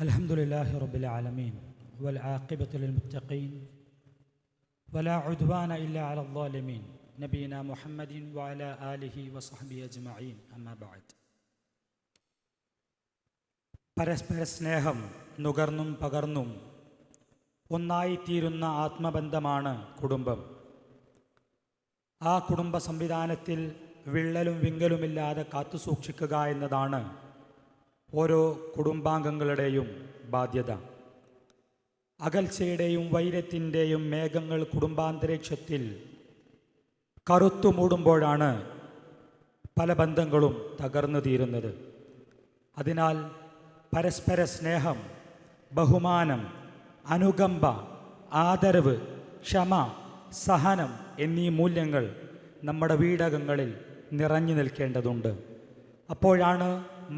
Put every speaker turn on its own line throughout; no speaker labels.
الحمد لله رب العالمين والعاقبة للمتقين ولا عدوان إلا على الظالمين نبينا محمد وعلى آله وصحبه أجمعين أما بعد. പരസ്പര സ്നേഹം നുകർന്നും പകർന്നും ഒന്നായിത്തീരുന്ന ആത്മബന്ധമാണ് കുടുംബം. ആ കുടുംബ സംവിധാനത്തിൽ വിള്ളലും വിങ്കലുമില്ലാതെ കാത്തുസൂക്ഷിക്കുക എന്നതാണ് ഓരോ കുടുംബാംഗങ്ങളുടെയും ബാധ്യത. അകൽച്ചയുടെയും വൈരത്തിൻ്റെയും മേഘങ്ങൾ കുടുംബാന്തരീക്ഷത്തിൽ കറുത്തു മൂടുമ്പോഴാണ് പല ബന്ധങ്ങളും തകർന്നു തീരുന്നത്. അതിനാൽ പരസ്പര സ്നേഹം, ബഹുമാനം, അനുകമ്പ, ആദരവ്, ക്ഷമ, സഹനം എന്നീ മൂല്യങ്ങൾ നമ്മുടെ വീടകങ്ങളിൽ നിറഞ്ഞു നിൽക്കേണ്ടതുണ്ട്. അപ്പോഴാണ്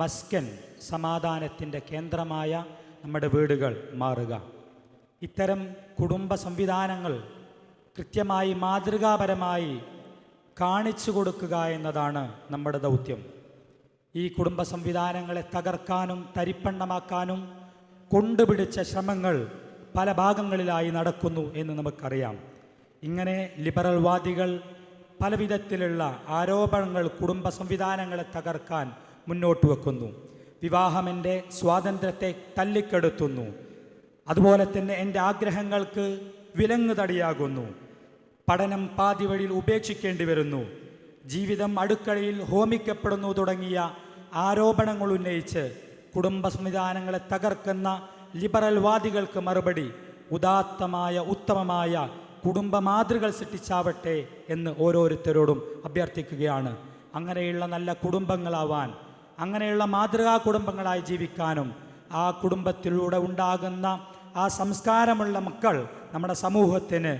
മസ്കൻ, സമാധാനത്തിൻ്റെ കേന്ദ്രമായ നമ്മുടെ വീടുകൾ മാറുക. ഇത്തരം കുടുംബ സംവിധാനങ്ങൾ കൃത്യമായി മാതൃകാപരമായി കാണിച്ചു കൊടുക്കുക എന്നതാണ് നമ്മുടെ ദൗത്യം. ഈ കുടുംബ സംവിധാനങ്ങളെ തകർക്കാനും തരിപ്പണ്ണമാക്കാനും കൊണ്ടുപിടിച്ച ശ്രമങ്ങൾ പല ഭാഗങ്ങളിലായി നടക്കുന്നു എന്ന് നമുക്കറിയാം. ഇങ്ങനെ ലിബറൽ വാദികൾ പലവിധത്തിലുള്ള ആരോപണങ്ങൾ കുടുംബ സംവിധാനങ്ങളെ തകർക്കാൻ മുന്നോട്ട് വെക്കുന്നു. വിവാഹമെൻ്റെ സ്വാതന്ത്ര്യത്തെ തല്ലിക്കെടുത്തുന്നു, അതുപോലെ തന്നെ എൻ്റെ ആഗ്രഹങ്ങൾക്ക് വിലങ്ങ് തടിയാകുന്നു, പഠനം പാതി വഴിയിൽ ഉപേക്ഷിക്കേണ്ടി വരുന്നു, ജീവിതം അടുക്കളയിൽ ഹോമിക്കപ്പെടുന്നു തുടങ്ങിയ ആരോപണങ്ങൾ ഉന്നയിച്ച് കുടുംബ സംവിധാനങ്ങളെ തകർക്കുന്ന ലിബറൽ വാദികൾക്ക് മറുപടി ഉദാത്തമായ ഉത്തമമായ കുടുംബ മാതൃകൾ സൃഷ്ടിച്ചാവട്ടെ എന്ന് ഓരോരുത്തരോടും അഭ്യർത്ഥിക്കുകയാണ്. അങ്ങനെയുള്ള നല്ല കുടുംബങ്ങളാവാൻ, അങ്ങനെയുള്ള മാതൃകാ കുടുംബങ്ങളായി ജീവിക്കാനും ആ കുടുംബത്തിലൂടെ ഉണ്ടാകുന്ന ആ സംസ്കാരമുള്ള മക്കൾ നമ്മുടെ സമൂഹത്തിന്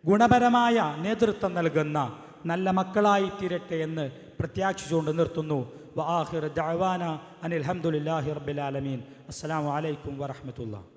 ഗുണപരമായ നേതൃത്വം നൽകുന്ന നല്ല മക്കളായി തീരട്ടെ എന്ന് പ്രത്യാശിച്ചുകൊണ്ട് നിർത്തുന്നു. വആഖിറു ദഅവാന അനിൽ ഹംദുലില്ലാഹി റബ്ബിൽ ആലമീൻ. അസ്സലാമു അലൈക്കും വറഹ്മത്തുള്ളാഹി.